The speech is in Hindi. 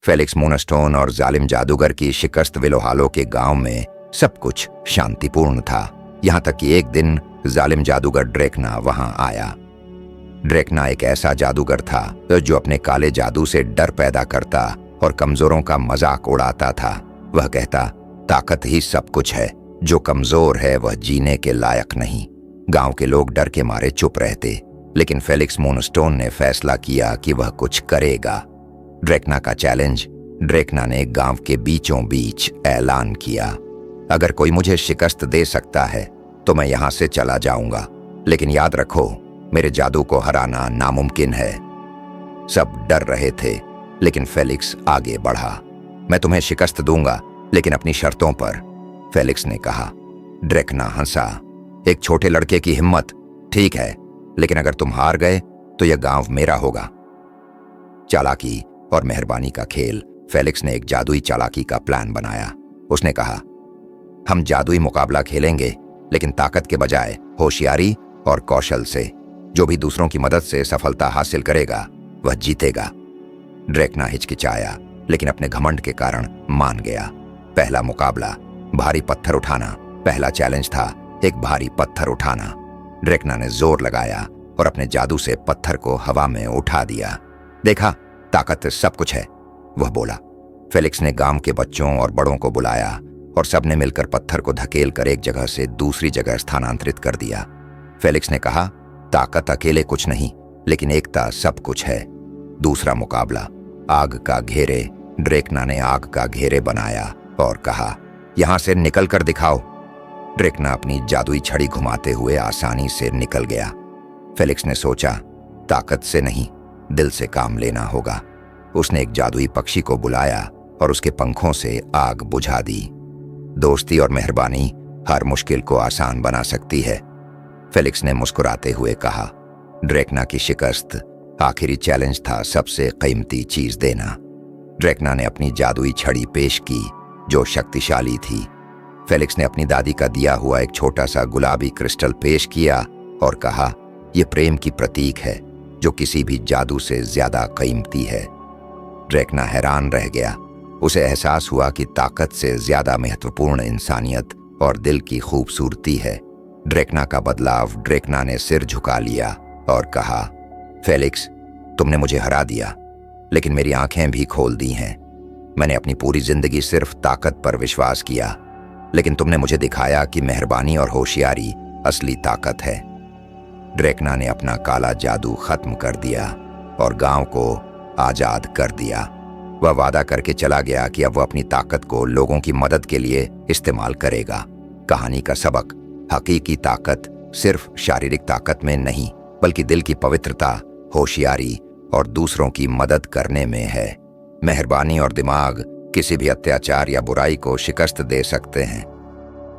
फेलिक्स मूनस्टोन और जालिम जादूगर की शिकस्त विलोहालो के गांव में सब कुछ शांतिपूर्ण था, यहां तक कि एक दिन जालिम जादूगर ड्रेकना वहां आया। ड्रेकना एक ऐसा जादूगर था जो अपने काले जादू से डर पैदा करता और कमजोरों का मजाक उड़ाता था। वह कहता, ताकत ही सब कुछ है, जो कमजोर है वह जीने के लायक नहीं। गांव के लोग डर के मारे चुप रहते, लेकिन फेलिक्स मूनस्टोन ने फैसला किया कि वह कुछ करेगा। ड्रेकना का चैलेंज। ड्रेकना ने गांव के बीचों बीच ऐलान किया, अगर कोई मुझे शिकस्त दे सकता है तो मैं यहां से चला जाऊंगा, लेकिन याद रखो मेरे जादू को हराना नामुमकिन है। सब डर रहे थे, लेकिन फेलिक्स आगे बढ़ा। मैं तुम्हें शिकस्त दूंगा, लेकिन अपनी शर्तों पर, फेलिक्स ने कहा। ड्रेकना हंसा। एक छोटे लड़के की हिम्मत, ठीक है, लेकिन अगर तुम हार गए तो यह गांव मेरा होगा। चालाकी और मेहरबानी का खेल। फेलिक्स ने एक जादुई चालाकी का प्लान बनाया। उसने कहा, हम जादुई मुकाबला खेलेंगे, लेकिन ताकत के बजाय होशियारी और कौशल से। जो भी दूसरों की मदद से सफलता हासिल करेगा वह जीतेगा। ड्रेकना हिचकिचाया, लेकिन अपने घमंड के कारण मान गया। पहला मुकाबला, भारी पत्थर उठाना। पहला चैलेंज था एक भारी पत्थर उठाना। ड्रेकना ने जोर लगाया और अपने जादू से पत्थर को हवा में उठा दिया। देखा, ताकत सब कुछ है, वह बोला। फेलिक्स ने गांव के बच्चों और बड़ों को बुलाया और सबने मिलकर पत्थर को धकेल कर एक जगह से दूसरी जगह स्थानांतरित कर दिया। फेलिक्स ने कहा, ताकत अकेले कुछ नहीं, लेकिन एकता सब कुछ है। दूसरा मुकाबला, आग का घेरे। ड्रेकना ने आग का घेरे बनाया और कहा, यहां से निकल कर दिखाओ। ड्रेकना अपनी जादुई छड़ी घुमाते हुए आसानी से निकल गया। फेलिक्स ने सोचा, ताकत से नहीं, दिल से काम लेना होगा। उसने एक जादुई पक्षी को बुलाया और उसके पंखों से आग बुझा दी। दोस्ती और मेहरबानी हर मुश्किल को आसान बना सकती है, फेलिक्स ने मुस्कुराते हुए कहा। ड्रेकना की शिकस्त। आखिरी चैलेंज था सबसे कीमती चीज देना। ड्रेकना ने अपनी जादुई छड़ी पेश की, जो शक्तिशाली थी। फेलिक्स ने अपनी दादी का दिया हुआ एक छोटा सा गुलाबी क्रिस्टल पेश किया और कहा, यह प्रेम की प्रतीक है, जो किसी भी जादू से ज्यादा कीमती है। ड्रेकना हैरान रह गया। उसे एहसास हुआ कि ताकत से ज्यादा महत्वपूर्ण इंसानियत और दिल की खूबसूरती है। ड्रेकना का बदलाव। ड्रेकना ने सिर झुका लिया और कहा, फेलिक्स, तुमने मुझे हरा दिया, लेकिन मेरी आंखें भी खोल दी हैं। मैंने अपनी पूरी जिंदगी सिर्फ ताकत पर विश्वास किया, लेकिन तुमने मुझे दिखाया कि मेहरबानी और होशियारी असली ताकत है। ड्रेकना ने अपना काला जादू खत्म कर दिया और गांव को आजाद कर दिया। वह वादा करके चला गया कि अब वह अपनी ताकत को लोगों की मदद के लिए इस्तेमाल करेगा। कहानी का सबक, हकीकी ताकत सिर्फ शारीरिक ताकत में नहीं, बल्कि दिल की पवित्रता, होशियारी और दूसरों की मदद करने में है। मेहरबानी और दिमाग किसी भी अत्याचार या बुराई को शिकस्त दे सकते हैं,